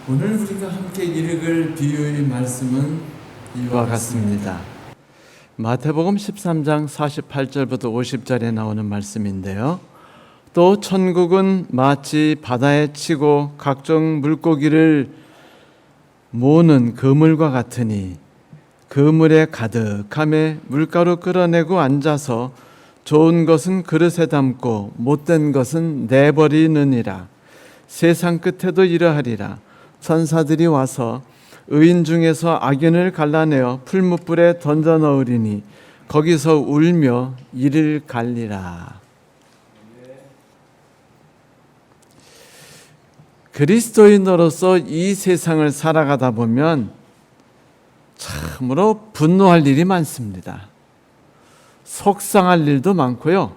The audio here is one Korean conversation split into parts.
오늘 우리가 함께 읽을 비유의 말씀은 이와 같습니다. 마태복음 13장 48절부터 50절에 나오는 말씀인데요. 또 천국은 마치 바다에 치고 각종 물고기를 모으는 그물과 같으니 그물에 가득함에 물가로 끌어내고 앉아서 좋은 것은 그릇에 담고 못된 것은 내버리느니라. 세상 끝에도 이러하리라. 천사들이 와서 의인 중에서 악인을 갈라내어 풀무불에 던져 넣으리니 거기서 울며 이를 갈리라. 그리스도인으로서 이 세상을 살아가다 보면 참으로 분노할 일이 많습니다. 속상할 일도 많고요,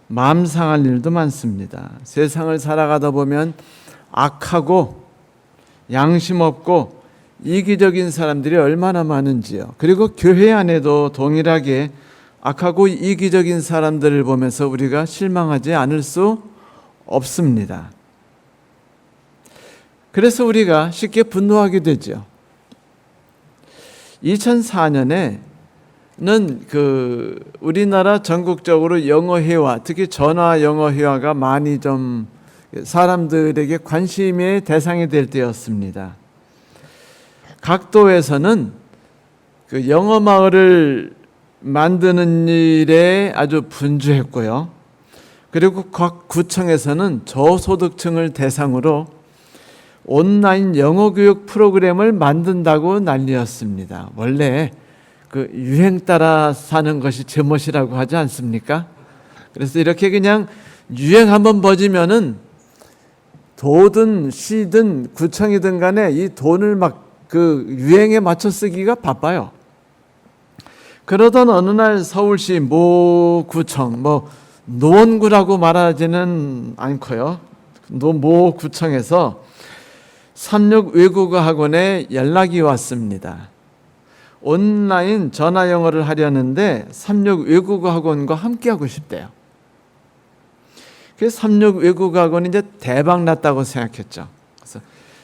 마음 상할 일도 많습니다. 세상을 살아가다 보면 악하고 양심 없고 이기적인 사람들이 얼마나 많은지요. 그리고 교회 안에도 동일하게 악하고 이기적인 사람들을 보면서 우리가 실망하지 않을 수 없습니다. 그래서 우리가 쉽게 분노하게 되죠. 2004년에는 우리나라 전국적으로 영어회화, 특히 전화 영어회화가 많이 좀 사람들에게 관심의 대상이 될 때였습니다. 각 도에서는 그 영어 마을을 만드는 일에 아주 분주했고요. 그리고 각 구청에서는 저소득층을 대상으로 온라인 영어 교육 프로그램을 만든다고 난리였습니다. 원래 그 유행 따라 사는 것이 제멋이라고 하지 않습니까? 그래서 이렇게 그냥 유행 한번 퍼지면은 도든 시든 구청이든 간에 이 돈을 막 그 유행에 맞춰 쓰기가 바빠요. 그러던 어느 날 서울시 모 구청, 노원구라고 말하지는 않고요, 모 구청에서 삼육 외국어 학원에 연락이 왔습니다. 온라인 전화 영어를 하려는데 삼육 외국어 학원과 함께 하고 싶대요. 그래서 삼육 외국어 학원이 이제 대박 났다고 생각했죠. 그래서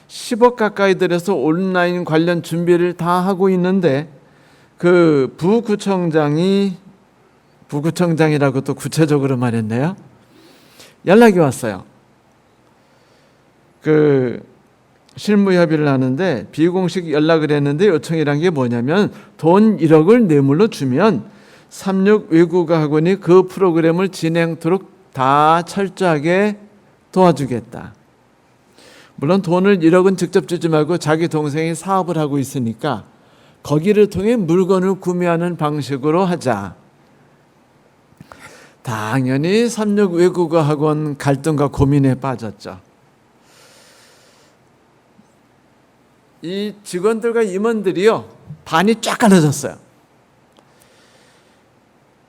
10억 가까이 들여서 온라인 관련 준비를 다 하고 있는데 그 부구청장이라고 또 구체적으로 말했네요. 연락이 왔어요. 실무 협의를 하는데 비공식 연락을 했는데 요청이란 게 뭐냐면 돈 1억을 뇌물로 주면 삼육 외국어 학원이 그 프로그램을 진행토록 다 철저하게 도와주겠다. 물론 돈을 1억은 직접 주지 말고 자기 동생이 사업을 하고 있으니까 거기를 통해 물건을 구매하는 방식으로 하자. 당연히 삼육 외국어 학원 갈등과 고민에 빠졌죠. 이 직원들과 임원들이요, 반이 쫙 갈라졌어요.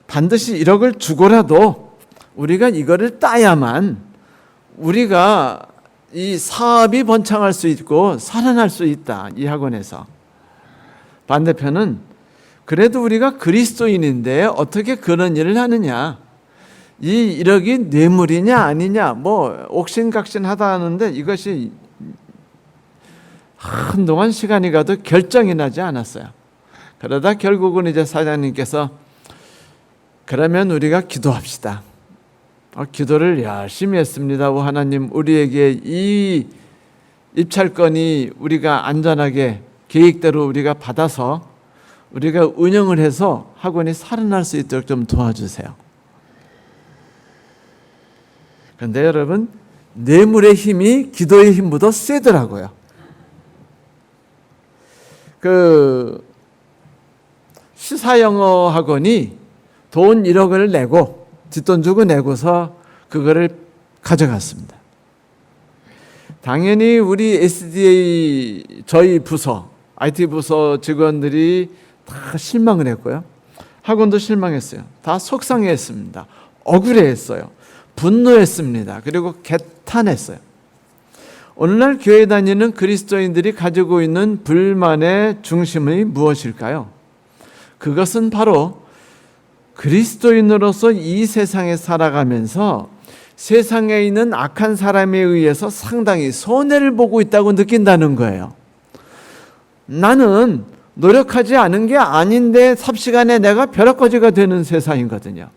반드시 1억을 주고라도 우리가 이거를 따야만 우리가 이 사업이 번창할 수 있고 살아날 수 있다, 이 학원에서. 반대편은 그래도 우리가 그리스도인인데 어떻게 그런 일을 하느냐, 이 1억이 뇌물이냐 아니냐 옥신각신하다 하는데 이것이 한동안 시간이 가도 결정이 나지 않았어요. 그러다 결국은 이제 사장님께서 그러면 우리가 기도합시다. 기도를 열심히 했습니다. 하나님, 우리에게 이 입찰권이 우리가 안전하게 계획대로 우리가 받아서 우리가 운영을 해서 학원이 살아날 수 있도록 좀 도와주세요. 그런데 여러분, 뇌물의 힘이 기도의 힘보다 세더라고요. 시사영어 학원이 돈 1억을 내고 뒷돈 주고 내고서 그거를 가져갔습니다. 당연히 우리 SDA 저희 부서, IT 부서 직원들이 다 실망을 했고요. 학원도 실망했어요. 다 속상해했습니다. 억울해했어요. 분노했습니다. 그리고 개탄했어요. 오늘날 교회 다니는 그리스도인들이 가지고 있는 불만의 중심이 무엇일까요? 그것은 바로 그리스도인으로서 이 세상에 살아가면서 세상에 있는 악한 사람에 의해서 상당히 손해를 보고 있다고 느낀다는 거예요. 나는 노력하지 않은 게 아닌데 삽시간에 내가 벼락거지가 되는 세상이거든요.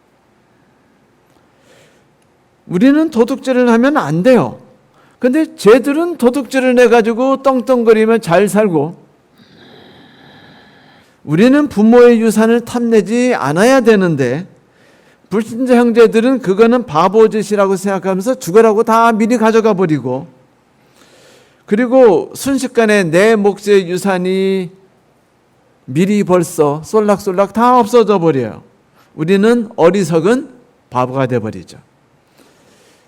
우리는 도둑질을 하면 안 돼요. 근데 쟤들은 도둑질을 해가지고 떵떵거리며 잘 살고, 우리는 부모의 유산을 탐내지 않아야 되는데 불신자 형제들은 그거는 바보짓이라고 생각하면서 죽으라고 다 미리 가져가 버리고, 그리고 순식간에 내 몫의 유산이 미리 벌써 쏠락쏠락 다 없어져 버려요. 우리는 어리석은 바보가 돼버리죠.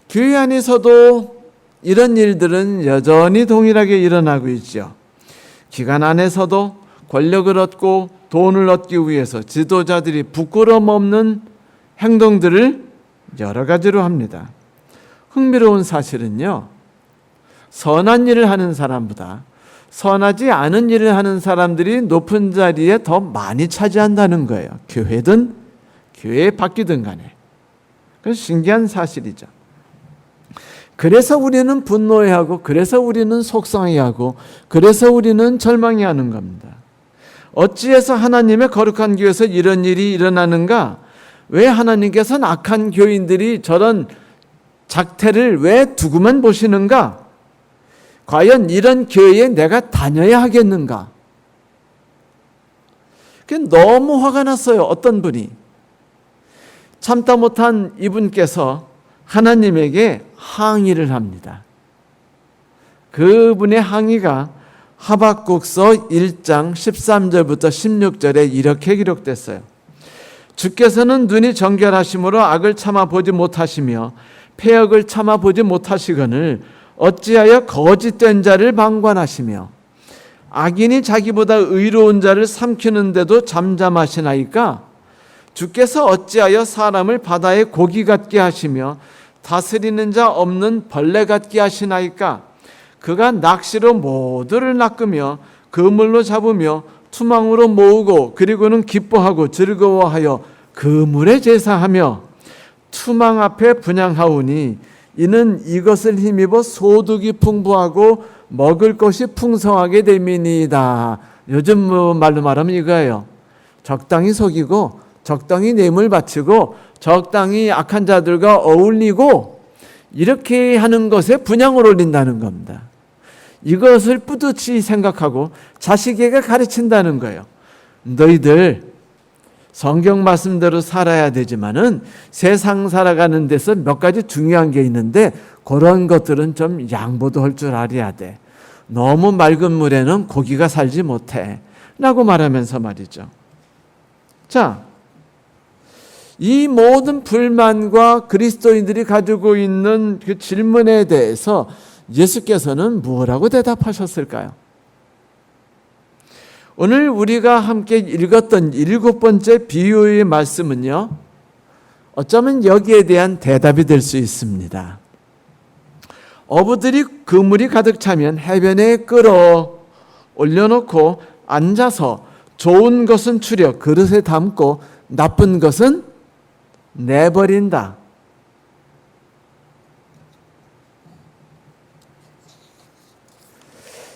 교회 안에서도 이런 일들은 여전히 동일하게 일어나고 있죠. 기관 안에서도 권력을 얻고 돈을 얻기 위해서 지도자들이 부끄럼 없는 행동들을 여러 가지로 합니다. 흥미로운 사실은요, 선한 일을 하는 사람보다 선하지 않은 일을 하는 사람들이 높은 자리에 더 많이 차지한다는 거예요. 교회든 교회 밖이든 간에. 그래서 신기한 사실이죠. 그래서 우리는 분노해하고, 그래서 우리는 속상해하고, 그래서 우리는 절망해하는 겁니다. 어찌해서 하나님의 거룩한 교회에서 이런 일이 일어나는가? 왜 하나님께서는 악한 교인들이 저런 작태를 왜 두고만 보시는가? 과연 이런 교회에 내가 다녀야 하겠는가? 너무 화가 났어요. 어떤 분이 참다 못한 이분께서 하나님에게 항의를 합니다. 그분의 항의가 하박국서 1장 13절부터 16절에 이렇게 기록됐어요. 주께서는 눈이 정결하심으로 악을 참아보지 못하시며 패역을 참아보지 못하시거늘 어찌하여 거짓된 자를 방관하시며 악인이 자기보다 의로운 자를 삼키는데도 잠잠하시나이까? 주께서 어찌하여 사람을 바다의 고기 같게 하시며 다스리는 자 없는 벌레 같게 하시나이까? 그가 낚시로 모두를 낚으며 그물로 잡으며 투망으로 모으고 그리고는 기뻐하고 즐거워하여 그물에 제사하며 투망 앞에 분향하오니 이는 이것을 힘입어 소득이 풍부하고 먹을 것이 풍성하게 됨이니이다. 요즘 말로 말하면 이거예요. 적당히 속이고 적당히 뇌물 바치고 적당히 악한 자들과 어울리고 이렇게 하는 것에 분향을 올린다는 겁니다. 이것을 뿌듯이 생각하고 자식에게 가르친다는 거예요. 너희들 성경 말씀대로 살아야 되지만은 세상 살아가는 데서 몇 가지 중요한 게 있는데 그런 것들은 좀 양보도 할 줄 알아야 돼. 너무 맑은 물에는 고기가 살지 못해. 라고 말하면서 말이죠. 자, 이 모든 불만과 그리스도인들이 가지고 있는 그 질문에 대해서 예수께서는 뭐라고 대답하셨을까요? 오늘 우리가 함께 읽었던 7번째 비유의 말씀은요, 어쩌면 여기에 대한 대답이 될 수 있습니다. 어부들이 그물이 가득 차면 해변에 끌어 올려놓고 앉아서 좋은 것은 추려 그릇에 담고 나쁜 것은 내버린다.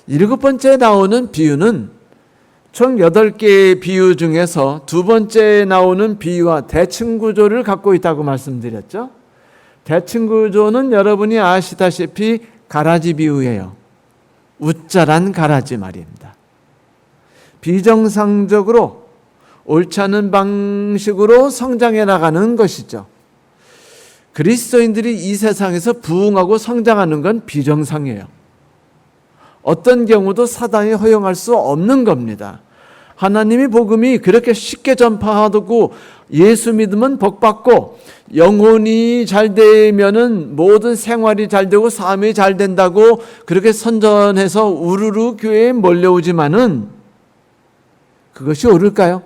일곱 번째 나오는 비유는 총 8개의 비유 중에서 두 번째 나오는 비유와 대칭구조를 갖고 있다고 말씀드렸죠. 대칭구조는 여러분이 아시다시피 가라지 비유예요. 웃자란 가라지 말입니다. 비정상적으로 옳지 않은 방식으로 성장해 나가는 것이죠. 그리스도인들이 이 세상에서 부흥하고 성장하는 건 비정상이에요. 어떤 경우도 사단이 허용할 수 없는 겁니다. 하나님이 복음이 그렇게 쉽게 전파하고 예수 믿으면 복받고 영혼이 잘 되면은 모든 생활이 잘 되고 삶이 잘 된다고 그렇게 선전해서 우르르 교회에 몰려오지만은 그것이 옳을까요?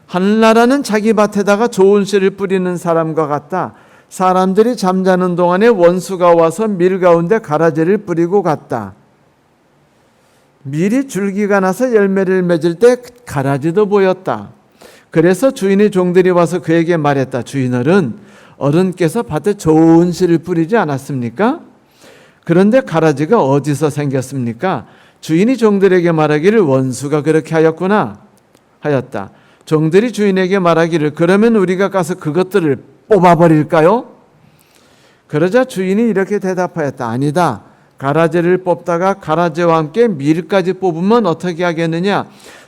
하늘나라는 자기 밭에다가 좋은 씨를 뿌리는 사람과 같다. 사람들이 잠자는 동안에 원수가 와서 밀 가운데 가라지를 뿌리고 갔다. 밀이 줄기가 나서 열매를 맺을 때 가라지도 보였다. 그래서 주인의 종들이 와서 그에게 말했다. 주인어른, 어른께서 밭에 좋은 씨를 뿌리지 않았습니까? 그런데 가라지가 어디서 생겼습니까? 주인이 종들에게 말하기를 원수가 그렇게 하였구나 하였다. 종들이 주인에게 말하기를 그러면 우리가 가서 그것들을 뽑아버릴까요? 그러자 주인이 이렇게 대답하였다. 아니다. 가라지를 뽑다가 가라지와 함께 밀까지 뽑으면 어떻게 하겠느냐?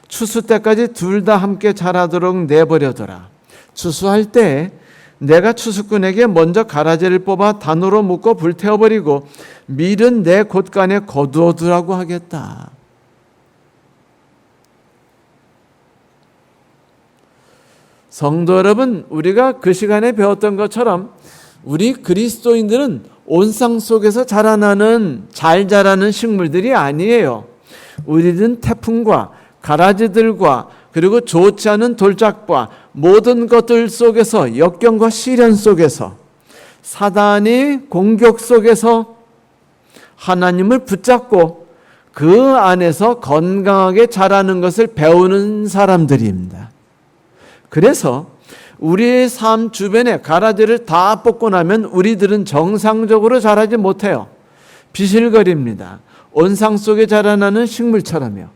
추수 때까지 둘 다 함께 자라도록 내버려둬라. 추수할 때 내가 추수꾼에게 먼저 가라지를 뽑아 단으로 묶어 불태워버리고 밀은 내 곳간에 거두어두라고 하겠다. 성도 여러분, 우리가 그 시간에 배웠던 것처럼 우리 그리스도인들은 온상 속에서 자라나는 잘 자라는 식물들이 아니에요. 우리는 태풍과 가라지들과 그리고 좋지 않은 돌짝과 모든 것들 속에서 역경과 시련 속에서 사단의 공격 속에서 하나님을 붙잡고 그 안에서 건강하게 자라는 것을 배우는 사람들입니다. 그래서 우리의 삶 주변에 가라지를 다 뽑고 나면 우리들은 정상적으로 자라지 못해요. 비실거립니다. 온상 속에 자라나는 식물처럼요.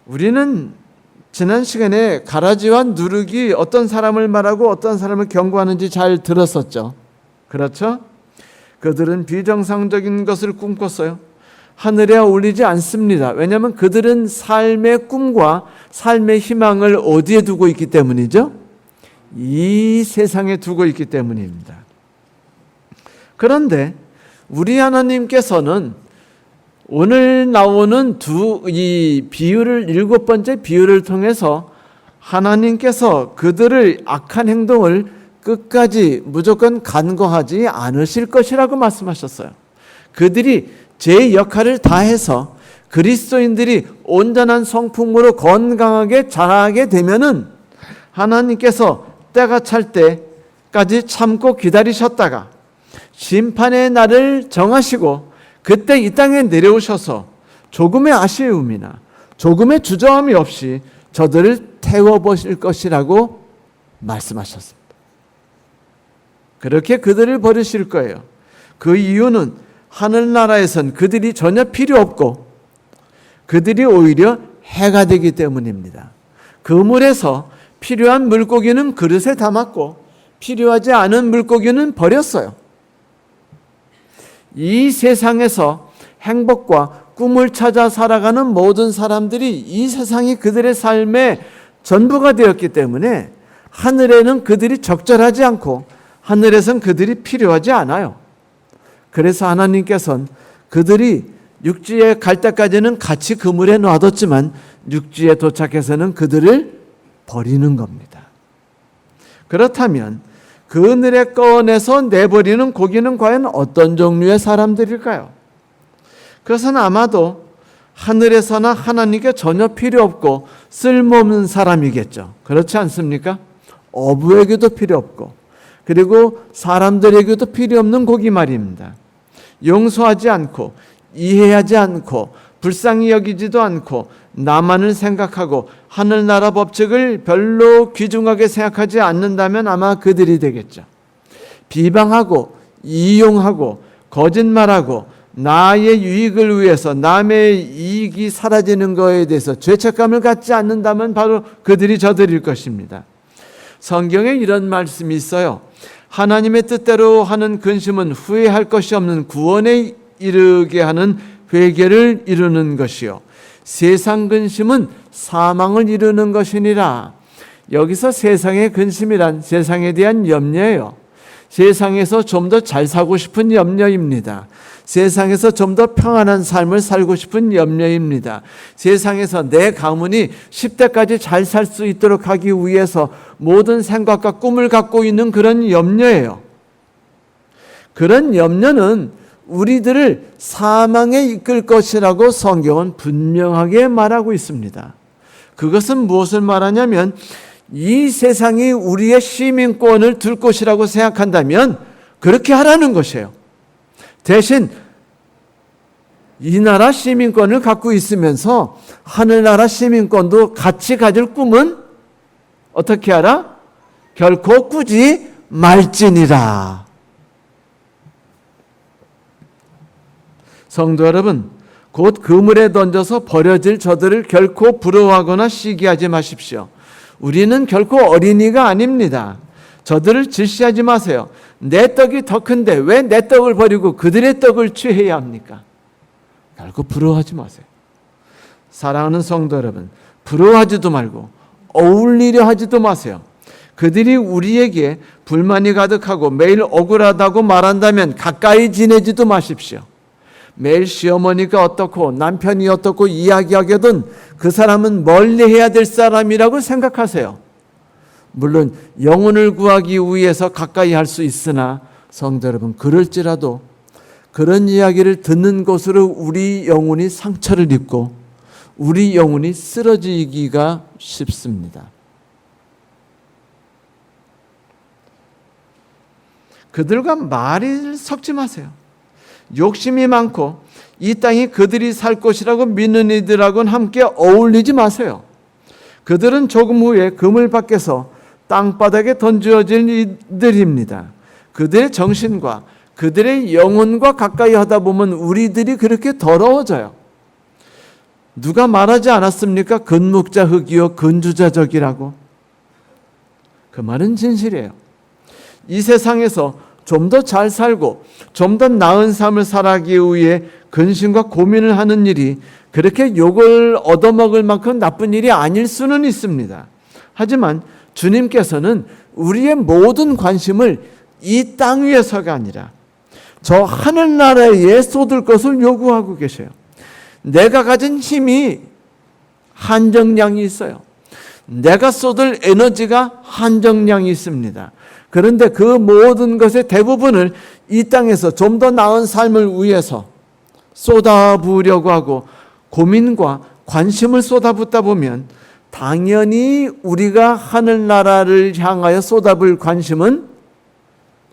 우리는 지난 시간에 가라지와 누룩이 어떤 사람을 말하고 어떤 사람을 경고하는지 잘 들었었죠. 그렇죠? 그들은 비정상적인 것을 꿈꿨어요. 하늘에 올리지 않습니다. 왜냐하면 그들은 삶의 꿈과 삶의 희망을 어디에 두고 있기 때문이죠? 이 세상에 두고 있기 때문입니다. 그런데 우리 하나님께서는 오늘 나오는 이 비유를 7번째 비유를 통해서 하나님께서 그들의 악한 행동을 끝까지 무조건 간과하지 않으실 것이라고 말씀하셨어요. 그들이 제 역할을 다해서 그리스도인들이 온전한 성품으로 건강하게 자라게 되면은 하나님께서 때가 찰 때까지 참고 기다리셨다가 심판의 날을 정하시고 그때 이 땅에 내려오셔서 조금의 아쉬움이나 조금의 주저함이 없이 저들을 태워보실 것이라고 말씀하셨습니다. 그렇게 그들을 버리실 거예요. 그 이유는 하늘나라에선 그들이 전혀 필요 없고 그들이 오히려 해가 되기 때문입니다. 그물에서 필요한 물고기는 그릇에 담았고 필요하지 않은 물고기는 버렸어요. 이 세상에서 행복과 꿈을 찾아 살아가는 모든 사람들이 이 세상이 그들의 삶의 전부가 되었기 때문에 하늘에는 그들이 적절하지 않고 하늘에선 그들이 필요하지 않아요. 그래서 하나님께서는 그들이 육지에 갈 때까지는 같이 그물에 놔뒀지만 육지에 도착해서는 그들을 버리는 겁니다. 그렇다면 그늘에 꺼내서 내버리는 고기는 과연 어떤 종류의 사람들일까요? 그것은 아마도 하늘에서나 하나님께 전혀 필요 없고 쓸모없는 사람이겠죠. 그렇지 않습니까? 어부에게도 필요 없고 그리고 사람들에게도 필요 없는 고기 말입니다. 용서하지 않고 이해하지 않고 불쌍히 여기지도 않고 나만을 생각하고 하늘나라 법칙을 별로 귀중하게 생각하지 않는다면 아마 그들이 되겠죠. 비방하고 이용하고 거짓말하고 나의 유익을 위해서 남의 이익이 사라지는 것에 대해서 죄책감을 갖지 않는다면 바로 그들이 저들일 것입니다. 성경에 이런 말씀이 있어요. 하나님의 뜻대로 하는 근심은 후회할 것이 없는 구원에 이르게 하는 회개를 이루는 것이요 세상 근심은 사망을 이루는 것이니라. 여기서 세상의 근심이란 세상에 대한 염려예요. 세상에서 좀 더 잘 살고 싶은 염려입니다. 세상에서 좀 더 평안한 삶을 살고 싶은 염려입니다. 세상에서 내 가문이 10대까지 잘 살 수 있도록 하기 위해서 모든 생각과 꿈을 갖고 있는 그런 염려예요. 그런 염려는 우리들을 사망에 이끌 것이라고 성경은 분명하게 말하고 있습니다. 그것은 무엇을 말하냐면 이 세상이 우리의 시민권을 둘 것이라고 생각한다면 그렇게 하라는 것이에요. 대신 이 나라 시민권을 갖고 있으면서 하늘나라 시민권도 같이 가질 꿈은 어떻게 하라? 결코 꾸지 말지니라. 성도 여러분, 곧 그물에 던져서 버려질 저들을 결코 부러워하거나 시기하지 마십시오. 우리는 결코 어린이가 아닙니다. 저들을 질시하지 마세요. 내 떡이 더 큰데 왜 내 떡을 버리고 그들의 떡을 취해야 합니까? 결코 부러워하지 마세요. 사랑하는 성도 여러분, 부러워하지도 말고 어울리려 하지도 마세요. 그들이 우리에게 불만이 가득하고 매일 억울하다고 말한다면 가까이 지내지도 마십시오. 매일 시어머니가 어떻고 남편이 어떻고 이야기하거든 그 사람은 멀리해야 될 사람이라고 생각하세요. 물론 영혼을 구하기 위해서 가까이 할 수 있으나 성도 여러분, 그럴지라도 그런 이야기를 듣는 것으로 우리 영혼이 상처를 입고 우리 영혼이 쓰러지기가 쉽습니다. 그들과 말이 섞지 마세요. 욕심이 많고 이 땅이 그들이 살 곳이라고 믿는 이들하고는 함께 어울리지 마세요. 그들은 조금 후에 그물 밖에서 땅바닥에 던져질 이들입니다. 그들의 정신과 그들의 영혼과 가까이 하다 보면 우리들이 그렇게 더러워져요. 누가 말하지 않았습니까? 근묵자 흑이요 근주자적이라고. 그 말은 진실이에요. 이 세상에서 좀 더 잘 살고 좀 더 나은 삶을 살아가기 위해 근심과 고민을 하는 일이 그렇게 욕을 얻어먹을 만큼 나쁜 일이 아닐 수는 있습니다. 하지만 주님께서는 우리의 모든 관심을 이 땅 위에서가 아니라 저 하늘나라에 쏟을 것을 요구하고 계셔요. 내가 가진 힘이 한정량이 있어요. 내가 쏟을 에너지가 한정량이 있습니다. 그런데 그 모든 것의 대부분을 이 땅에서 좀 더 나은 삶을 위해서 쏟아부으려고 하고 고민과 관심을 쏟아붓다 보면 당연히 우리가 하늘나라를 향하여 쏟아부을 관심은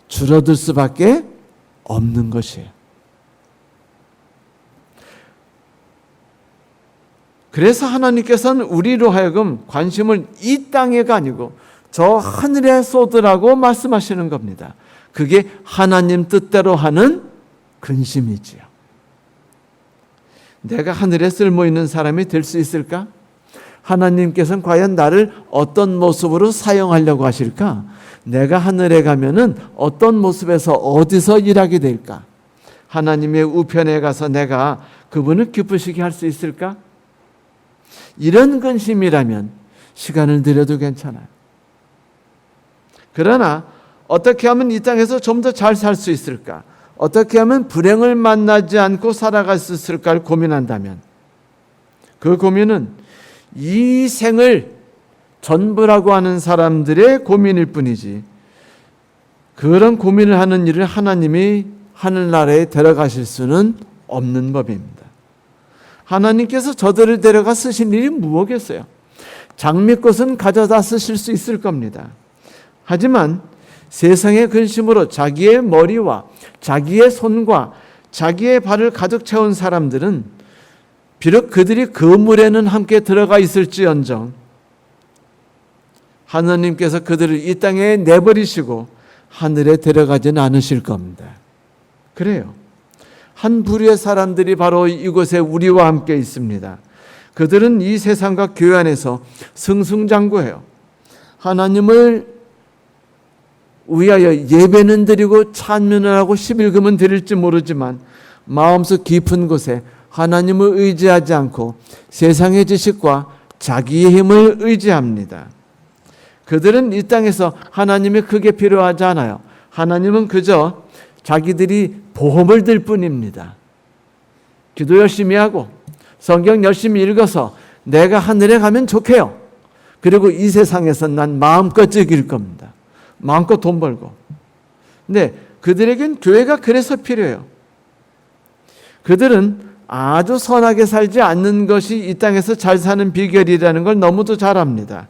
줄어들 수밖에 없는 것이에요. 그래서 하나님께서는 우리로 하여금 관심을 이 땅에가 아니고 저 하늘에 쏟으라고 말씀하시는 겁니다. 그게 하나님 뜻대로 하는 근심이지요. 내가 하늘에 쓸모있는 사람이 될 수 있을까? 하나님께서는 과연 나를 어떤 모습으로 사용하려고 하실까? 내가 하늘에 가면은 어떤 모습에서 어디서 일하게 될까? 하나님의 우편에 가서 내가 그분을 기쁘시게 할 수 있을까? 이런 근심이라면 시간을 들여도 괜찮아요. 그러나 어떻게 하면 이 땅에서 좀 더 잘 살 수 있을까? 어떻게 하면 불행을 만나지 않고 살아갈 수 있을까를 고민한다면 그 고민은 이 생을 전부라고 하는 사람들의 고민일 뿐이지 그런 고민을 하는 일을 하나님이 하늘나라에 데려가실 수는 없는 법입니다. 하나님께서 저들을 데려가 쓰신 일이 무엇겠어요? 장미꽃은 가져다 쓰실 수 있을 겁니다. 하지만 세상의 근심으로 자기의 머리와 자기의 손과 자기의 발을 가득 채운 사람들은 비록 그들이 그물에는 함께 들어가 있을지언정 하나님께서 그들을 이 땅에 내버리시고 하늘에 데려가지는 않으실 겁니다. 그래요. 한 부류의 사람들이 바로 이곳에 우리와 함께 있습니다. 그들은 이 세상과 교회 안에서 승승장구해요. 하나님을 위하여 예배는 드리고 찬미는 하고 11금은 드릴지 모르지만 마음속 깊은 곳에 하나님을 의지하지 않고 세상의 지식과 자기의 힘을 의지합니다. 그들은 이 땅에서 하나님이 크게 필요하지 않아요. 하나님은 그저 자기들이 보험을 들 뿐입니다. 기도 열심히 하고 성경 열심히 읽어서 내가 하늘에 가면 좋게요. 그리고 이 세상에서 난 마음껏 즐길 겁니다. 마음껏 돈 벌고. 근데 그들에겐 교회가 그래서 필요해요. 그들은 아주 선하게 살지 않는 것이 이 땅에서 잘 사는 비결이라는 걸 너무도 잘 압니다.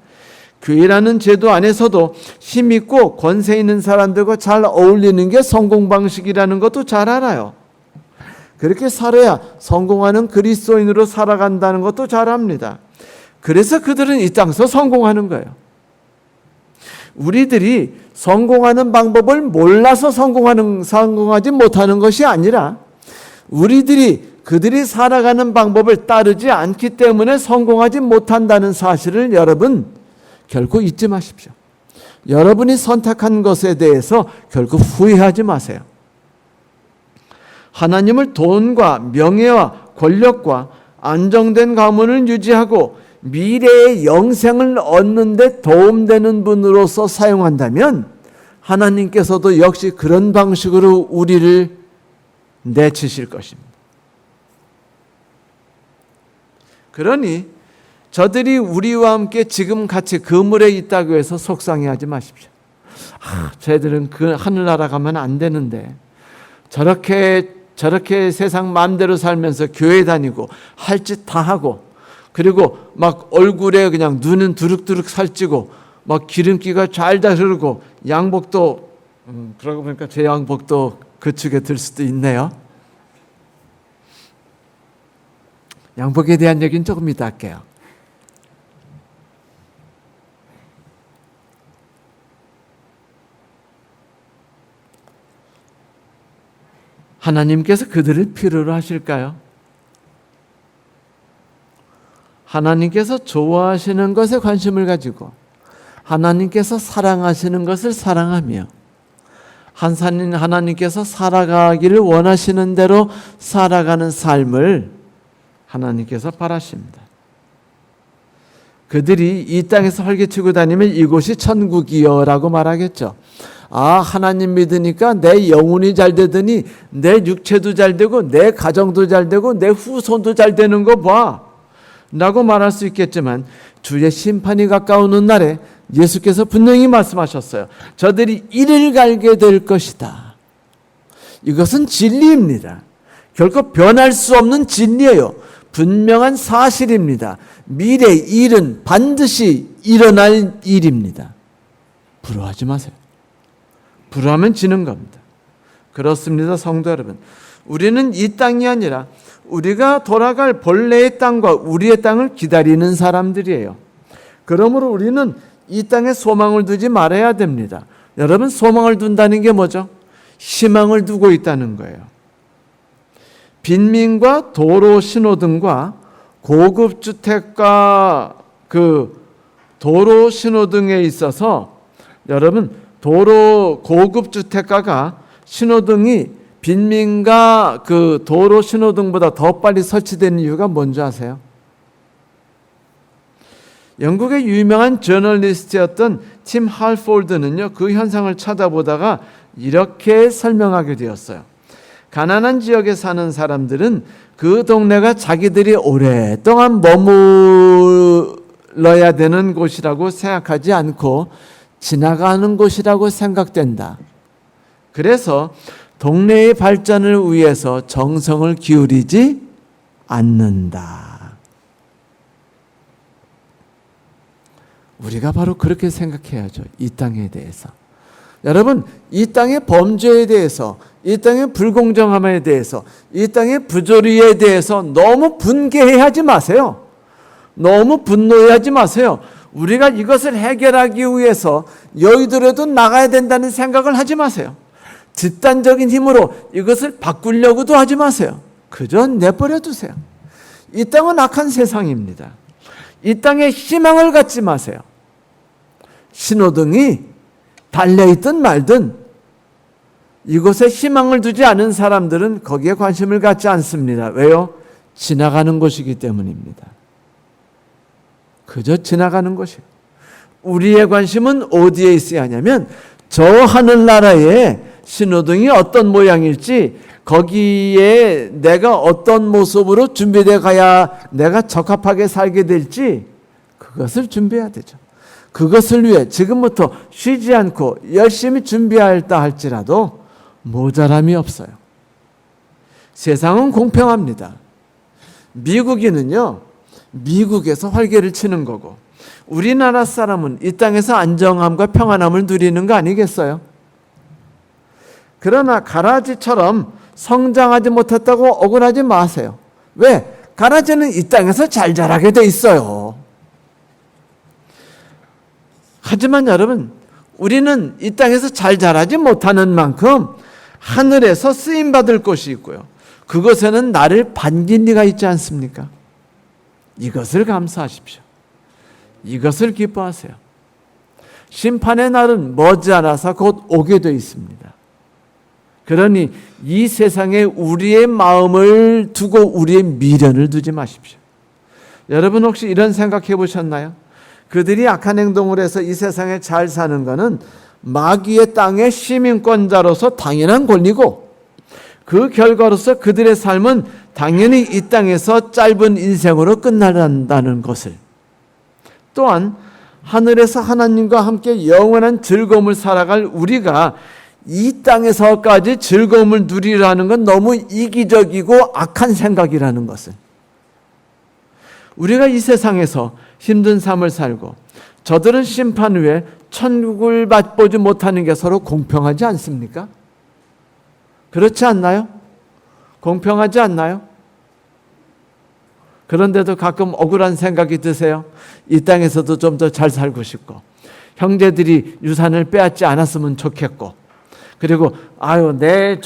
교회라는 제도 안에서도 힘있고 권세 있는 사람들과 잘 어울리는 게 성공 방식이라는 것도 잘 알아요. 그렇게 살아야 성공하는 그리스도인으로 살아간다는 것도 잘 압니다. 그래서 그들은 이 땅에서 성공하는 거예요. 우리들이 성공하는 방법을 몰라서 성공하지 못하는 것이 아니라 그들이 살아가는 방법을 따르지 않기 때문에 성공하지 못한다는 사실을 여러분 결코 잊지 마십시오. 여러분이 선택한 것에 대해서 결코 후회하지 마세요. 하나님을 돈과 명예와 권력과 안정된 가문을 유지하고 미래의 영생을 얻는 데 도움되는 분으로서 사용한다면 하나님께서도 역시 그런 방식으로 우리를 내치실 것입니다. 그러니 저들이 우리와 함께 지금 같이 그물에 있다고 해서 속상해하지 마십시오. 쟤들은 그 하늘나라 가면 안 되는데 저렇게 세상 마음대로 살면서 교회 다니고 할 짓 다 하고 그리고 막 얼굴에 그냥 눈은 두룩두룩 살찌고 막 기름기가 잘다 흐르고 양복도 그러고 보니까 제 양복도 그 축에 들 수도 있네요. 양복에 대한 얘기는 조금 이따 할게요. 하나님께서 그들을 필요로 하실까요? 하나님께서 좋아하시는 것에 관심을 가지고 하나님께서 사랑하시는 것을 사랑하며 하나님께서 살아가기를 원하시는 대로 살아가는 삶을 하나님께서 바라십니다. 그들이 이 땅에서 활개치고 다니면 이곳이 천국이여라고 말하겠죠. 하나님 믿으니까 내 영혼이 잘 되더니 내 육체도 잘 되고 내 가정도 잘 되고 내 후손도 잘 되는 거 봐 라고 말할 수 있겠지만 주의 심판이 가까우는 날에 예수께서 분명히 말씀하셨어요. 저들이 이를 갈게 될 것이다. 이것은 진리입니다. 결코 변할 수 없는 진리예요. 분명한 사실입니다. 미래 일은 반드시 일어날 일입니다. 부러워하지 마세요. 부러워하면 지는 겁니다. 그렇습니다, 성도 여러분. 우리는 이 땅이 아니라 우리가 돌아갈 본래의 땅과 우리의 땅을 기다리는 사람들이에요. 그러므로 우리는 이 땅에 소망을 두지 말아야 됩니다. 여러분, 소망을 둔다는 게 뭐죠? 희망을 두고 있다는 거예요. 빈민과 도로 신호등과 고급 주택과 그 도로 신호등에 있어서 여러분 고급 주택가가 신호등이 빈민가 그 도로 신호등보다 더 빨리 설치되는 이유가 뭔지 아세요? 영국의 유명한 저널리스트였던 팀 할폴드는요, 그 현상을 찾아보다가 이렇게 설명하게 되었어요. 가난한 지역에 사는 사람들은 그 동네가 자기들이 오랫동안 머물러야 되는 곳이라고 생각하지 않고 지나가는 곳이라고 생각된다. 그래서 동네의 발전을 위해서 정성을 기울이지 않는다. 우리가 바로 그렇게 생각해야죠. 이 땅에 대해서. 여러분, 이 땅의 범죄에 대해서, 이 땅의 불공정함에 대해서, 이 땅의 부조리에 대해서 너무 분개해하지 마세요. 너무 분노해하지 마세요. 우리가 이것을 해결하기 위해서 여의도라도 나가야 된다는 생각을 하지 마세요. 집단적인 힘으로 이것을 바꾸려고도 하지 마세요. 그저 내버려 두세요. 이 땅은 악한 세상입니다. 이 땅에 희망을 갖지 마세요. 신호등이 달려있든 말든 이곳에 희망을 두지 않은 사람들은 거기에 관심을 갖지 않습니다. 왜요? 지나가는 곳이기 때문입니다. 그저 지나가는 것이에요. 우리의 관심은 어디에 있어야 하냐면 저 하늘나라에 신호등이 어떤 모양일지 거기에 내가 어떤 모습으로 준비되어 가야 내가 적합하게 살게 될지 그것을 준비해야 되죠. 그것을 위해 지금부터 쉬지 않고 열심히 준비하였다 할지라도 모자람이 없어요. 세상은 공평합니다. 미국인은요, 미국에서 활개를 치는 거고 우리나라 사람은 이 땅에서 안정함과 평안함을 누리는 거 아니겠어요? 그러나 가라지처럼 성장하지 못했다고 억울하지 마세요. 왜? 가라지는 이 땅에서 잘 자라게 돼 있어요. 하지만 여러분, 우리는 이 땅에서 잘 자라지 못하는 만큼 하늘에서 쓰임받을 곳이 있고요. 그것에는 나를 반긴 이가 있지 않습니까? 이것을 감사하십시오. 이것을 기뻐하세요. 심판의 날은 머지않아서 곧 오게 되어 있습니다. 그러니 이 세상에 우리의 마음을 두고 우리의 미련을 두지 마십시오. 여러분 혹시 이런 생각해 보셨나요? 그들이 악한 행동을 해서 이 세상에 잘 사는 것은 마귀의 땅의 시민권자로서 당연한 권리고, 그 결과로서 그들의 삶은 당연히 이 땅에서 짧은 인생으로 끝나간다는 것을, 또한 하늘에서 하나님과 함께 영원한 즐거움을 살아갈 우리가 이 땅에서까지 즐거움을 누리라는 건 너무 이기적이고 악한 생각이라는 것을, 우리가 이 세상에서 힘든 삶을 살고 저들은 심판 후에 천국을 맛보지 못하는 게 서로 공평하지 않습니까? 그렇지 않나요? 공평하지 않나요? 그런데도 가끔 억울한 생각이 드세요. 이 땅에서도 좀 더 잘 살고 싶고, 형제들이 유산을 빼앗지 않았으면 좋겠고, 그리고 내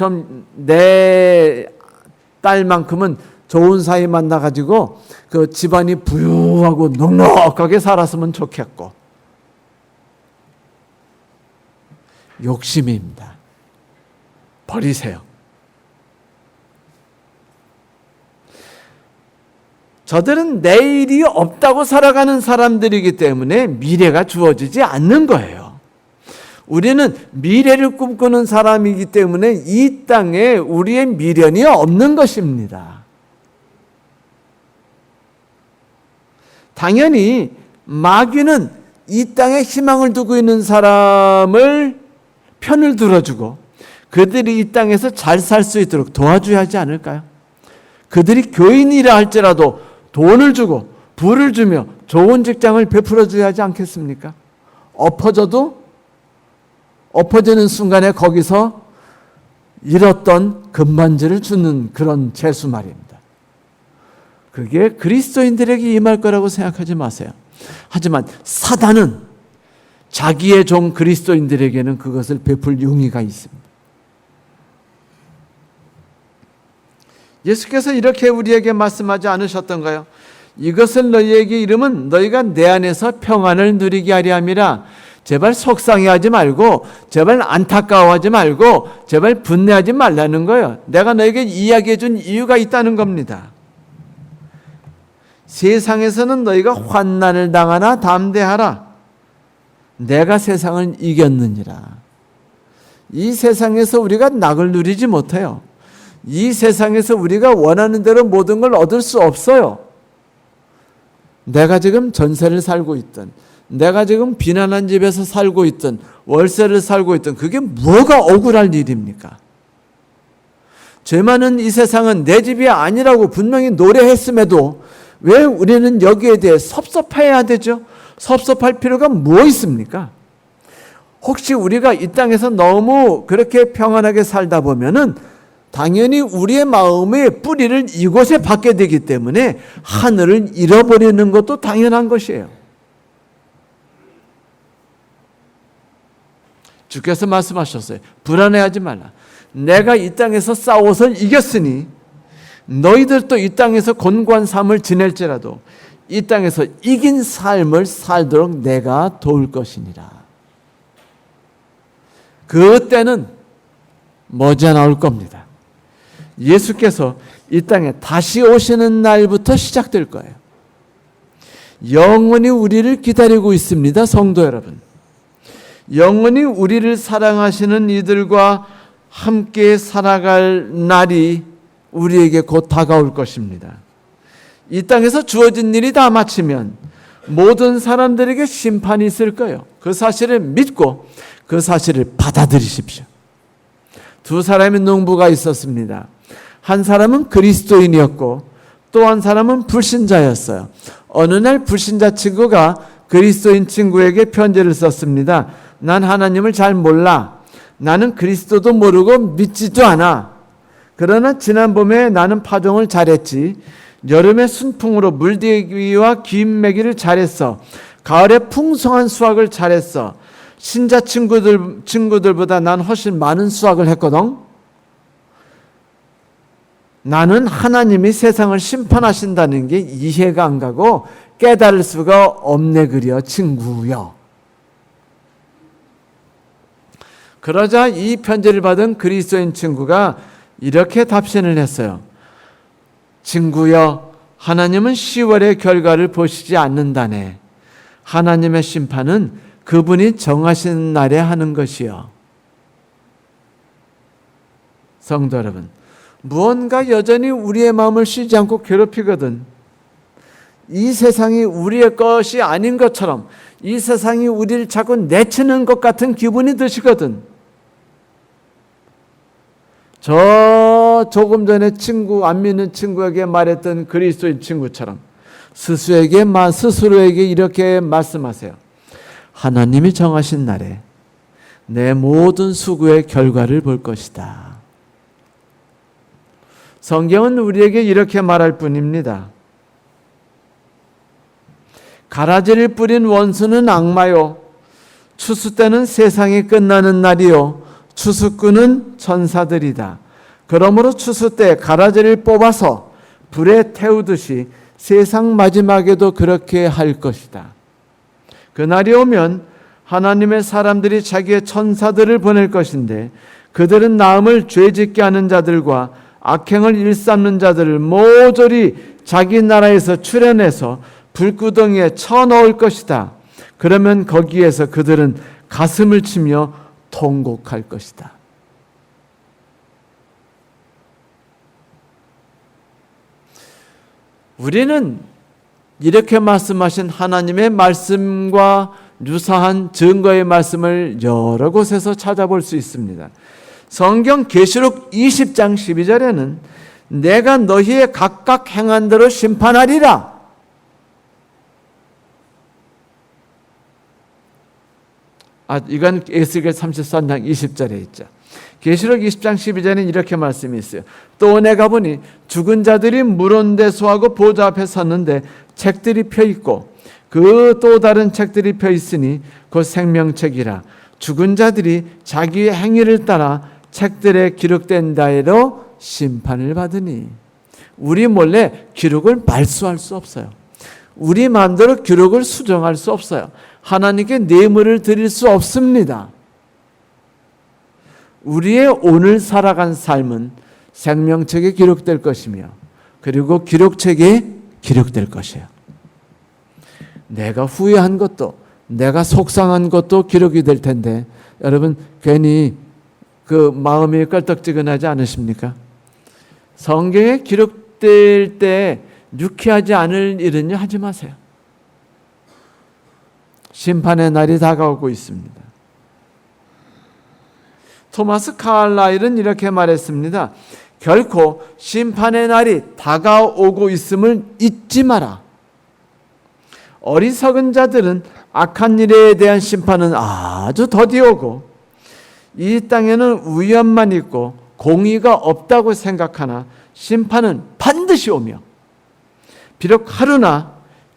딸만큼은 좋은 사이 만나가지고 그 집안이 부유하고 넉넉하게 살았으면 좋겠고. 욕심입니다. 버리세요. 저들은 내일이 없다고 살아가는 사람들이기 때문에 미래가 주어지지 않는 거예요. 우리는 미래를 꿈꾸는 사람이기 때문에 이 땅에 우리의 미련이 없는 것입니다. 당연히 마귀는 이 땅에 희망을 두고 있는 사람을 편을 들어주고 그들이 이 땅에서 잘 살 수 있도록 도와줘야 하지 않을까요? 그들이 교인이라 할지라도 돈을 주고 부를 주며 좋은 직장을 베풀어 줘야 하지 않겠습니까? 엎어지는 순간에 거기서 잃었던 금반지를 주는 그런 재수 말입니다. 그게 그리스도인들에게 임할 거라고 생각하지 마세요. 하지만 사단은 자기의 종 그리스도인들에게는 그것을 베풀 용의가 있습니다. 예수께서 이렇게 우리에게 말씀하지 않으셨던가요? 이것을 너희에게 이르면 너희가 내 안에서 평안을 누리게 하려 함이라. 제발 속상해하지 말고, 제발 안타까워하지 말고, 제발 분내하지 말라는 거예요. 내가 너에게 이야기해 준 이유가 있다는 겁니다. 세상에서는 너희가 환난을 당하나 담대하라. 내가 세상을 이겼느니라. 이 세상에서 우리가 낙을 누리지 못해요. 이 세상에서 우리가 원하는 대로 모든 걸 얻을 수 없어요. 내가 지금 전세를 살고 있든, 내가 지금 비난한 집에서 살고 있든, 월세를 살고 있든, 그게 뭐가 억울할 일입니까? 죄 많은 이 세상은 내 집이 아니라고 분명히 노래했음에도 왜 우리는 여기에 대해 섭섭해야 되죠? 섭섭할 필요가 뭐 있습니까? 혹시 우리가 이 땅에서 너무 그렇게 평안하게 살다 보면은 당연히 우리의 마음의 뿌리를 이곳에 받게 되기 때문에 하늘을 잃어버리는 것도 당연한 것이에요. 주께서 말씀하셨어요. 불안해하지 말라. 내가 이 땅에서 싸워서 이겼으니 너희들도 이 땅에서 곤고한 삶을 지낼지라도 이 땅에서 이긴 삶을 살도록 내가 도울 것이니라. 그때는 머지않아 올 겁니다. 예수께서 이 땅에 다시 오시는 날부터 시작될 거예요. 영원히 우리를 기다리고 있습니다. 성도 여러분. 영원히 우리를 사랑하시는 이들과 함께 살아갈 날이 우리에게 곧 다가올 것입니다. 이 땅에서 주어진 일이 다 마치면 모든 사람들에게 심판이 있을 거예요. 그 사실을 믿고 그 사실을 받아들이십시오. 두 사람의 농부가 있었습니다. 한 사람은 그리스도인이었고 또 한 사람은 불신자였어요. 어느 날 불신자 친구가 그리스도인 친구에게 편지를 썼습니다. 난 하나님을 잘 몰라. 나는 그리스도도 모르고 믿지도 않아. 그러나 지난 봄에 나는 파종을 잘했지. 여름에 순풍으로 물대기와 긴 매기를 잘했어. 가을에 풍성한 수확을 잘했어. 신자 친구들보다 난 훨씬 많은 수확을 했거든. 나는 하나님이 세상을 심판하신다는 게 이해가 안 가고 깨달을 수가 없네 그려 친구여. 그러자 이 편지를 받은 그리스도인 친구가 이렇게 답신을 했어요. 친구여, 하나님은 10월의 결과를 보시지 않는다네. 하나님의 심판은 그분이 정하신 날에 하는 것이요. 성도 여러분, 무언가 여전히 우리의 마음을 쉬지 않고 괴롭히거든. 이 세상이 우리의 것이 아닌 것처럼, 이 세상이 우리를 자꾸 내치는 것 같은 기분이 드시거든. 조금 전에 안 믿는 친구에게 말했던 그리스도인 친구처럼 스스로에게 이렇게 말씀하세요. 하나님이 정하신 날에 내 모든 수고의 결과를 볼 것이다. 성경은 우리에게 이렇게 말할 뿐입니다. 가라지를 뿌린 원수는 악마요. 추수 때는 세상이 끝나는 날이요. 추수꾼은 천사들이다. 그러므로 추수 때 가라지를 뽑아서 불에 태우듯이 세상 마지막에도 그렇게 할 것이다. 그날이 오면 하나님의 사람들이 자기의 천사들을 보낼 것인데 그들은 나음을 죄짓게 하는 자들과 악행을 일삼는 자들을 모조리 자기 나라에서 출해내서 불구덩이에 쳐넣을 것이다. 그러면 거기에서 그들은 가슴을 치며 통곡할 것이다. 우리는 이렇게 말씀하신 하나님의 말씀과 유사한 증거의 말씀을 여러 곳에서 찾아볼 수 있습니다. 성경 계시록 20장 12절에는 내가 너희의 각각 행한 대로 심판하리라. 이건 에스겔 33장 20절에 있죠. 계시록 20장 12절에는 이렇게 말씀이 있어요. 또 내가 보니 죽은 자들이 물온대소하고 보좌 앞에 섰는데 책들이 펴있고 그 또 다른 책들이 펴있으니 곧 생명책이라. 죽은 자들이 자기의 행위를 따라 책들에 기록된 대로 심판을 받으니. 우리 몰래 기록을 말소할 수 없어요. 우리 마음대로 기록을 수정할 수 없어요. 하나님께 뇌물을 드릴 수 없습니다. 우리의 오늘 살아간 삶은 생명책에 기록될 것이며 그리고 기록책에 기록될 것이에요. 내가 후회한 것도 내가 속상한 것도 기록이 될 텐데 여러분 괜히 그 마음이 껄떡지근하지 않으십니까? 성경에 기록될 때 유쾌하지 않을 일은요 하지 마세요. 심판의 날이 다가오고 있습니다. 토마스 카를라일은 이렇게 말했습니다. 결코 심판의 날이 다가오고 있음을 잊지 마라. 어리석은 자들은 악한 일에 대한 심판은 아주 더디 오고 이 땅에는 위험만 있고 공의가 없다고 생각하나 심판은 반드시 오며 비록 하루나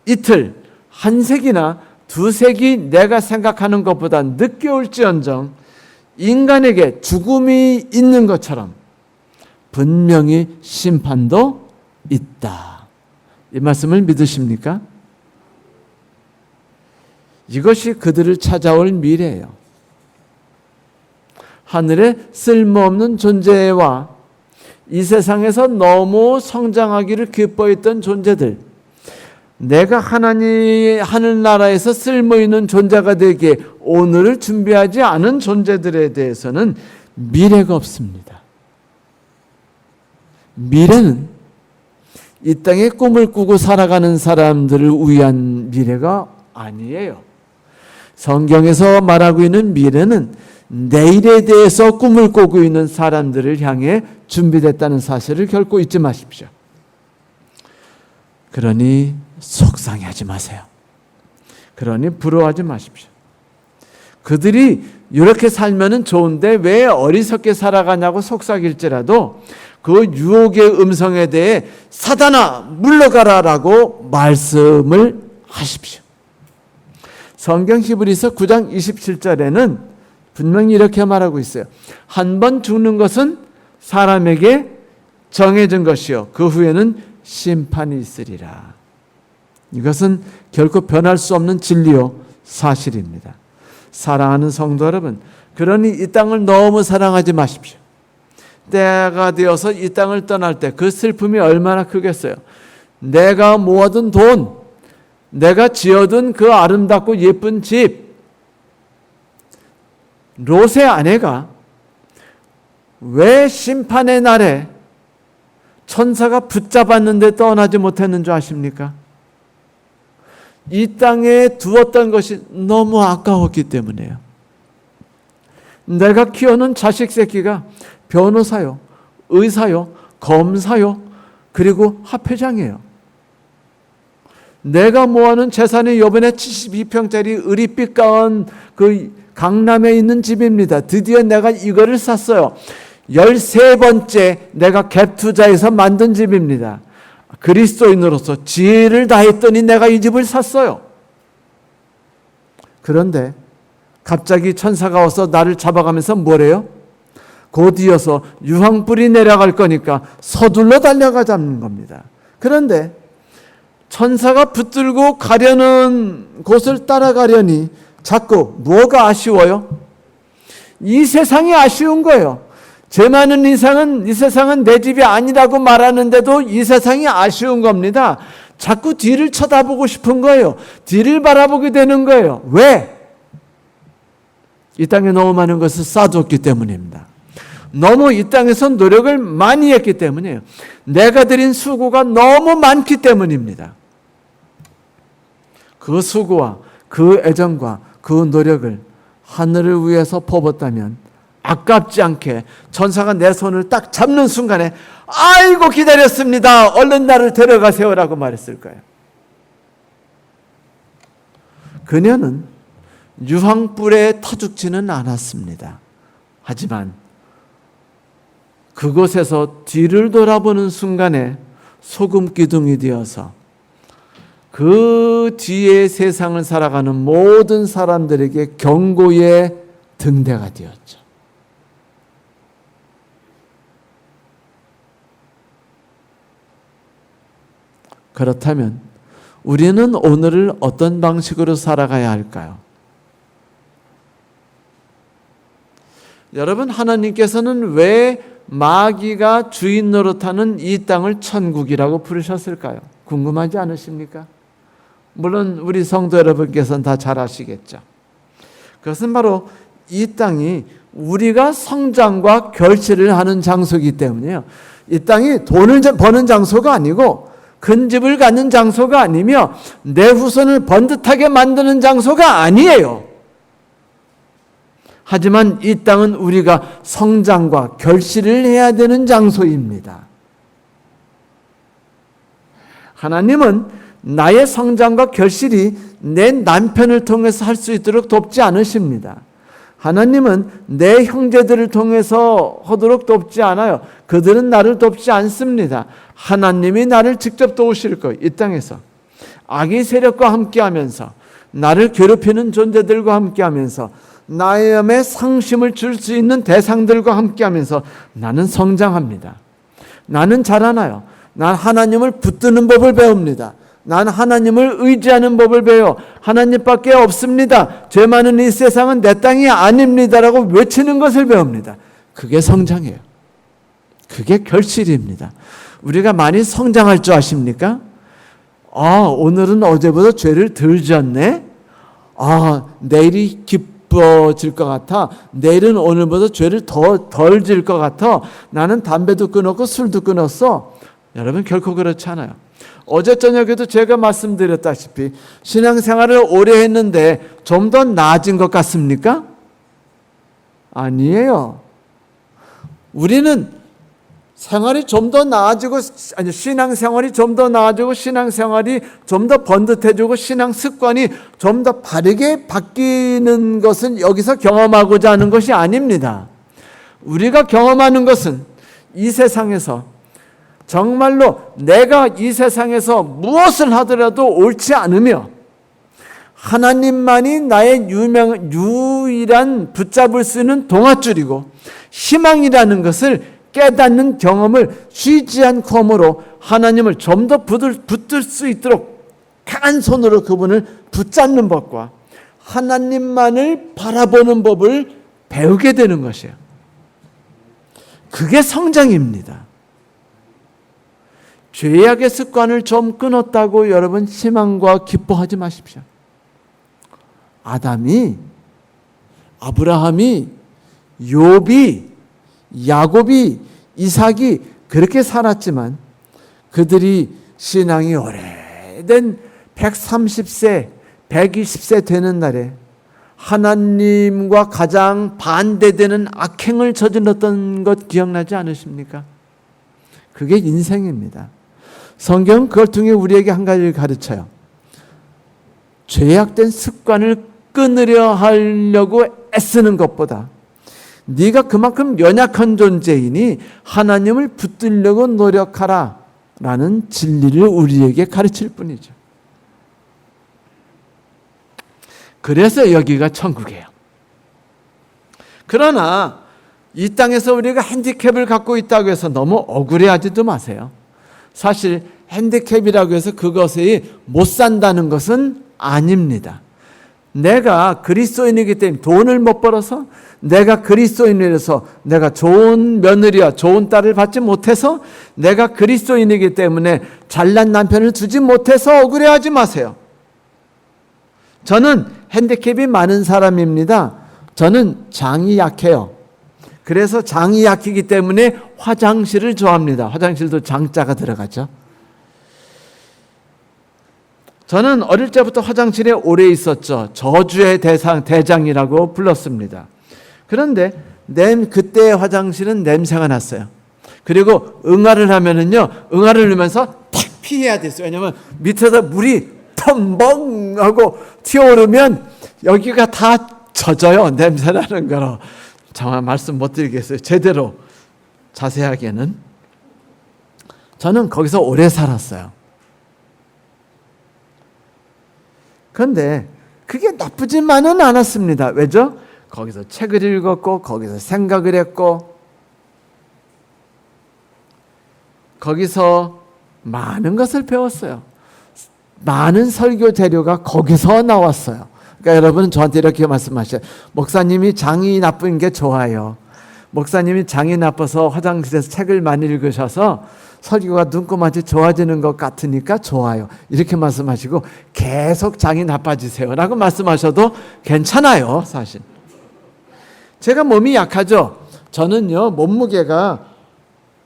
이틀, 한 세기나 두 세기 내가 생각하는 것보다 늦게 올지언정 인간에게 죽음이 있는 것처럼 분명히 심판도 있다. 이 말씀을 믿으십니까? 이것이 그들을 찾아올 미래예요. 하늘에 쓸모없는 존재와 이 세상에서 너무 성장하기를 기뻐했던 존재들, 내가 하늘나라에서 쓸모있는 존재가 되기에 오늘을 준비하지 않은 존재들에 대해서는 미래가 없습니다. 미래는 이 땅에 꿈을 꾸고 살아가는 사람들을 위한 미래가 아니에요. 성경에서 말하고 있는 미래는 내일에 대해서 꿈을 꾸고 있는 사람들을 향해 준비됐다는 사실을 결코 잊지 마십시오. 그러니 속상해하지 마세요. 그러니 부러워하지 마십시오. 그들이 이렇게 살면은 좋은데 왜 어리석게 살아가냐고 속삭일지라도 그 유혹의 음성에 대해 사단아 물러가라라고 말씀을 하십시오. 성경 히브리서 9장 27절에는 분명히 이렇게 말하고 있어요. 한 번 죽는 것은 사람에게 정해진 것이요 그 후에는 심판이 있으리라. 이것은 결코 변할 수 없는 진리요 사실입니다. 사랑하는 성도 여러분, 그러니 이 땅을 너무 사랑하지 마십시오. 때가 되어서 이 땅을 떠날 때 그 슬픔이 얼마나 크겠어요. 내가 모아둔 돈, 내가 지어둔 그 아름답고 예쁜 집, 롯의 아내가 왜 심판의 날에 천사가 붙잡았는데 떠나지 못했는 줄 아십니까? 이 땅에 두었던 것이 너무 아까웠기 때문이에요. 내가 키우는 자식 새끼가 변호사요, 의사요, 검사요, 그리고 합회장이에요. 내가 모아놓은 재산이 이번에 72평짜리 의리빛 가운 그 강남에 있는 집입니다. 드디어 내가 이거를 샀어요. 13번째 내가 갭 투자해서 만든 집입니다. 그리스도인으로서 지혜를 다했더니 내가 이 집을 샀어요. 그런데 갑자기 천사가 와서 나를 잡아가면서 뭐래요? 곧 이어서 유황불이 내려갈 거니까 서둘러 달려가자는 겁니다. 그런데 천사가 붙들고 가려는 곳을 따라가려니 자꾸 뭐가 아쉬워요? 이 세상이 아쉬운 거예요. 죄 많은 이 세상은 내 집이 아니라고 말하는데도 이 세상이 아쉬운 겁니다. 자꾸 뒤를 쳐다보고 싶은 거예요. 뒤를 바라보게 되는 거예요. 왜? 이 땅에 너무 많은 것을 쌓아뒀기 때문입니다. 너무 이 땅에서 노력을 많이 했기 때문이에요. 내가 들인 수고가 너무 많기 때문입니다. 그 수고와 그 애정과 그 노력을 하늘을 위해서 퍼붓다면 아깝지 않게 천사가 내 손을 딱 잡는 순간에 아이고 기다렸습니다. 얼른 나를 데려가세요라고 말했을 거예요. 그녀는 유황불에 터죽지는 않았습니다. 하지만 그곳에서 뒤를 돌아보는 순간에 소금 기둥이 되어서 그 뒤에 세상을 살아가는 모든 사람들에게 경고의 등대가 되었죠. 그렇다면 우리는 오늘을 어떤 방식으로 살아가야 할까요? 여러분, 하나님께서는 왜 마귀가 주인 노릇하는 이 땅을 천국이라고 부르셨을까요? 궁금하지 않으십니까? 물론 우리 성도 여러분께서는 다 잘 아시겠죠. 그것은 바로 이 땅이 우리가 성장과 결실을 하는 장소이기 때문이에요. 이 땅이 돈을 버는 장소가 아니고 큰 집을 갖는 장소가 아니며 내 후손을 번듯하게 만드는 장소가 아니에요. 하지만 이 땅은 우리가 성장과 결실을 해야 되는 장소입니다. 하나님은 나의 성장과 결실이 내 남편을 통해서 할 수 있도록 돕지 않으십니다. 하나님은 내 형제들을 통해서 하도록 돕지 않아요. 그들은 나를 돕지 않습니다. 하나님이 나를 직접 도우실 거예요. 이 땅에서 악의 세력과 함께하면서 나를 괴롭히는 존재들과 함께하면서 나의 마음에 상심을 줄 수 있는 대상들과 함께하면서 나는 성장합니다. 나는 자라나요. 난 하나님을 붙드는 법을 배웁니다. 난 하나님을 의지하는 법을 배워 하나님밖에 없습니다. 죄 많은 이 세상은 내 땅이 아닙니다라고 외치는 것을 배웁니다. 그게 성장이에요. 그게 결실입니다. 우리가 많이 성장할 줄 아십니까? 오늘은 어제보다 죄를 덜 지었네. 내일이 기뻐질 것 같아. 내일은 오늘보다 죄를 덜 지을 것 같아. 나는 담배도 끊었고 술도 끊었어. 여러분, 결코 그렇지 않아요. 어제 저녁에도 제가 말씀드렸다시피 신앙생활을 오래 했는데 좀 더 나아진 것 같습니까? 아니에요. 우리는 생활이 좀 더 나아지고, 신앙생활이 좀 더 나아지고, 신앙생활이 좀 더 번듯해지고, 신앙 습관이 좀 더 바르게 바뀌는 것은 여기서 경험하고자 하는 것이 아닙니다. 우리가 경험하는 것은 이 세상에서 정말로 내가 이 세상에서 무엇을 하더라도 옳지 않으며 하나님만이 나의 유일한 붙잡을 수 있는 동아줄이고 희망이라는 것을 깨닫는 경험을 쉬지 않고 함으로 하나님을 좀 더 붙들 수 있도록 강한 손으로 그분을 붙잡는 법과 하나님만을 바라보는 법을 배우게 되는 것이에요. 그게 성장입니다. 죄악의 습관을 좀 끊었다고 여러분 희망과 기뻐하지 마십시오. 아담이, 아브라함이, 욥이, 야곱이, 이삭이 그렇게 살았지만 그들이 신앙이 오래된 130세, 120세 되는 날에 하나님과 가장 반대되는 악행을 저질렀던 것 기억나지 않으십니까? 그게 인생입니다. 성경은 그걸 통해 우리에게 한 가지를 가르쳐요. 죄악된 습관을 끊으려 하려고 애쓰는 것보다 네가 그만큼 연약한 존재이니 하나님을 붙들려고 노력하라 라는 진리를 우리에게 가르칠 뿐이죠. 그래서 여기가 천국이에요. 그러나 이 땅에서 우리가 핸디캡을 갖고 있다고 해서 너무 억울해하지도 마세요. 사실 핸디캡이라고 해서 그것이 못 산다는 것은 아닙니다. 내가 그리스도인이기 때문에 돈을 못 벌어서, 내가 그리스도인이라서 내가 좋은 며느리와 좋은 딸을 받지 못해서, 내가 그리스도인이기 때문에 잘난 남편을 두지 못해서 억울해하지 마세요. 저는 핸디캡이 많은 사람입니다. 저는 장이 약해요. 그래서 장이 약하기 때문에 화장실을 좋아합니다. 화장실도 장자가 들어가죠. 저는 어릴 때부터 화장실에 오래 있었죠. 저주의 대장이라고 불렀습니다. 그런데 그때의 화장실은 냄새가 났어요. 그리고 응아를 하면은요, 응아를 넣으면서 탁 피해야 됐어요. 왜냐면 밑에서 물이 텀벙 하고 튀어오르면 여기가 다 젖어요. 냄새나는 거로. 정말 말씀 못 드리겠어요. 제대로 자세하게는. 저는 거기서 오래 살았어요. 그런데 그게 나쁘지만은 않았습니다. 왜죠? 거기서 책을 읽었고, 거기서 생각을 했고, 거기서 많은 것을 배웠어요. 많은 설교 재료가 거기서 나왔어요. 그러니까 여러분은 저한테 이렇게 말씀하셔요. 목사님이 장이 나쁜 게 좋아요. 목사님이 장이 나빠서 화장실에서 책을 많이 읽으셔서 설교가 눈꼽만치 좋아지는 것 같으니까 좋아요. 이렇게 말씀하시고 계속 장이 나빠지세요 라고 말씀하셔도 괜찮아요. 사실 제가 몸이 약하죠. 저는요 몸무게가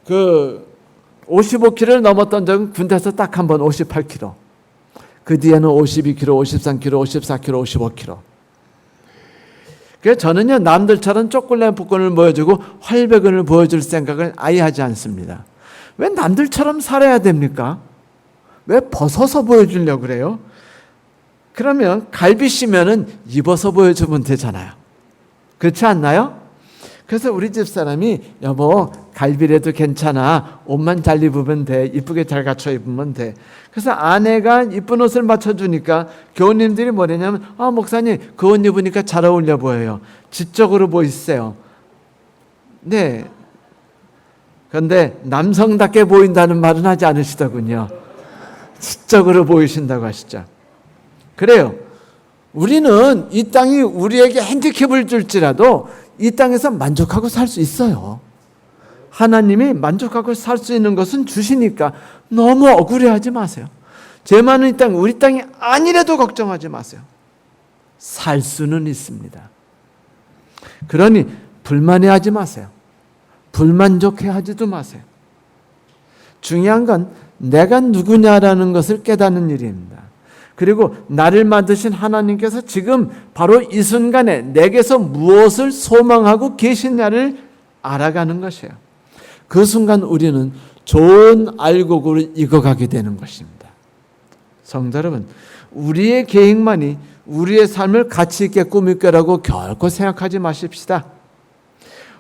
55kg를 넘었던 적은 군대에서 딱 한 번 58kg, 그 뒤에는 52kg, 53kg, 54kg, 55kg. 그래서 저는요 남들처럼 초콜릿 복권을 보여주고 활백을 보여줄 생각을 아예 하지 않습니다. 왜 남들처럼 살아야 됩니까? 왜 벗어서 보여주려고 그래요? 그러면 갈비씨면은 입어서 보여주면 되잖아요. 그렇지 않나요? 그래서 우리 집사람이 여보 갈비라도 괜찮아. 옷만 잘 입으면 돼. 이쁘게 잘 갖춰 입으면 돼. 그래서 아내가 이쁜 옷을 맞춰주니까 교우님들이 뭐냐면 목사님 그 옷 입으니까 잘 어울려 보여요. 지적으로 보이세요. 네. 그런데 남성답게 보인다는 말은 하지 않으시더군요. 지적으로 보이신다고 하시죠. 그래요. 우리는 이 땅이 우리에게 핸디캡을 줄지라도 이 땅에서 만족하고 살 수 있어요. 하나님이 만족하고 살 수 있는 것은 주시니까 너무 억울해하지 마세요. 죄 많은 이 땅, 우리 땅이 아니라도 걱정하지 마세요. 살 수는 있습니다. 그러니 불만해하지 마세요. 불만족해하지도 마세요. 중요한 건 내가 누구냐라는 것을 깨닫는 일입니다. 그리고 나를 만드신 하나님께서 지금 바로 이 순간에 내게서 무엇을 소망하고 계시냐를 알아가는 것이에요. 그 순간 우리는 좋은 알곡으로 익어가게 되는 것입니다. 성도 여러분, 우리의 계획만이 우리의 삶을 가치 있게 꾸밀 거라고 결코 생각하지 마십시다.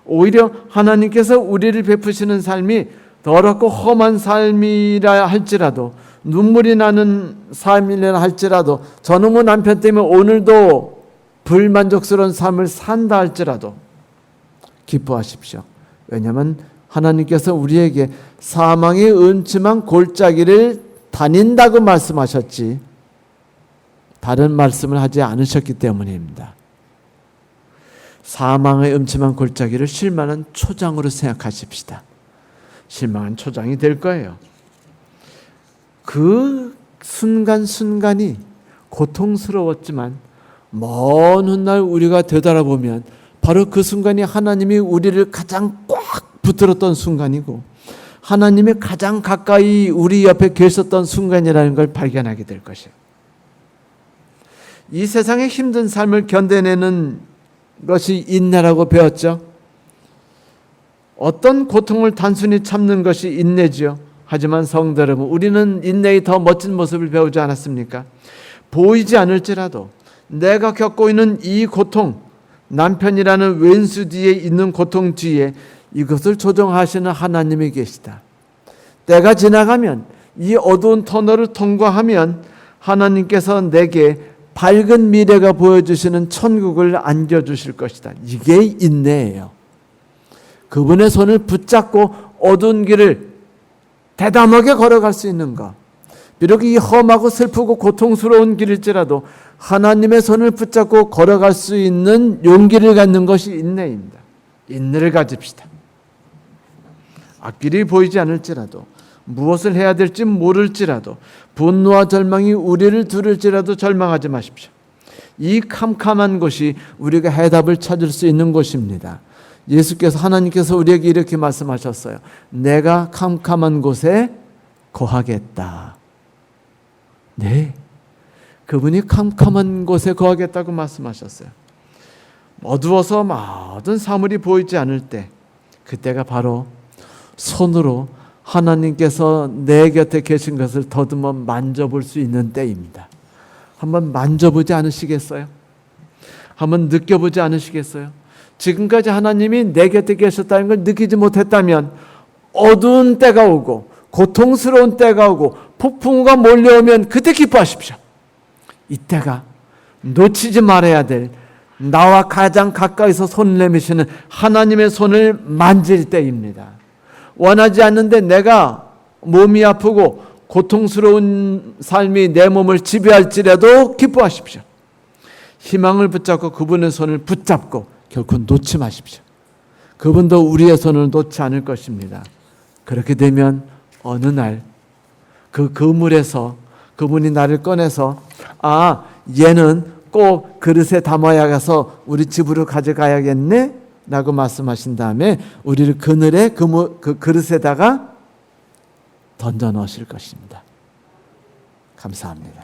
오히려 하나님께서 우리를 베푸시는 삶이 더럽고 험한 삶이라 할지라도, 눈물이 나는 삶이라 할지라도, 저놈의 남편 때문에 오늘도 불만족스러운 삶을 산다 할지라도 기뻐하십시오. 왜냐하면 하나님께서 우리에게 사망의 음침한 골짜기를 다닌다고 말씀하셨지 다른 말씀을 하지 않으셨기 때문입니다. 사망의 음침한 골짜기를 실망한 초장으로 생각하십시다. 실망한 초장이 될 거예요. 그 순간순간이 고통스러웠지만 먼 훗날 우리가 되돌아보면 바로 그 순간이 하나님이 우리를 가장 꽉 붙들었던 순간이고 하나님이 가장 가까이 우리 옆에 계셨던 순간이라는 걸 발견하게 될 것이에요. 이 세상의 힘든 삶을 견뎌내는 것이 인내라고 배웠죠. 어떤 고통을 단순히 참는 것이 인내지요. 하지만 성도 여러분, 우리는 인내의 더 멋진 모습을 배우지 않았습니까? 보이지 않을지라도 내가 겪고 있는 이 고통, 남편이라는 왼수 뒤에 있는 고통 뒤에 이것을 조정하시는 하나님이 계시다. 때가 지나가면 이 어두운 터널을 통과하면 하나님께서 내게 밝은 미래가 보여주시는 천국을 안겨주실 것이다. 이게 인내예요. 그분의 손을 붙잡고 어두운 길을 대담하게 걸어갈 수 있는 것. 비록 이 험하고 슬프고 고통스러운 길일지라도 하나님의 손을 붙잡고 걸어갈 수 있는 용기를 갖는 것이 인내입니다. 인내를 가집시다. 앞길이 보이지 않을지라도, 무엇을 해야 될지 모를지라도, 분노와 절망이 우리를 두를지라도 절망하지 마십시오. 이 캄캄한 곳이 우리가 해답을 찾을 수 있는 곳입니다. 예수께서, 하나님께서 우리에게 이렇게 말씀하셨어요. 내가 캄캄한 곳에 거하겠다. 네, 그분이 캄캄한 곳에 거하겠다고 말씀하셨어요. 어두워서 모든 사물이 보이지 않을 때, 그때가 바로 손으로 하나님께서 내 곁에 계신 것을 더듬어 만져볼 수 있는 때입니다. 한번 만져보지 않으시겠어요? 한번 느껴보지 않으시겠어요? 지금까지 하나님이 내 곁에 계셨다는 걸 느끼지 못했다면 어두운 때가 오고 고통스러운 때가 오고 폭풍우가 몰려오면 그때 기뻐하십시오. 이때가 놓치지 말아야 될, 나와 가장 가까이서 손을 내미시는 하나님의 손을 만질 때입니다. 원하지 않는데 내가 몸이 아프고 고통스러운 삶이 내 몸을 지배할지라도 기뻐하십시오. 희망을 붙잡고 그분의 손을 붙잡고 결코 놓지 마십시오. 그분도 우리의 손을 놓지 않을 것입니다. 그렇게 되면 어느 날 그 그물에서 그분이 나를 꺼내서, 아, 얘는 꼭 그릇에 담아야 가서 우리 집으로 가져가야겠네 라고 말씀하신 다음에 우리를 그늘에 그 그릇에다가 던져 넣으실 것입니다. 감사합니다.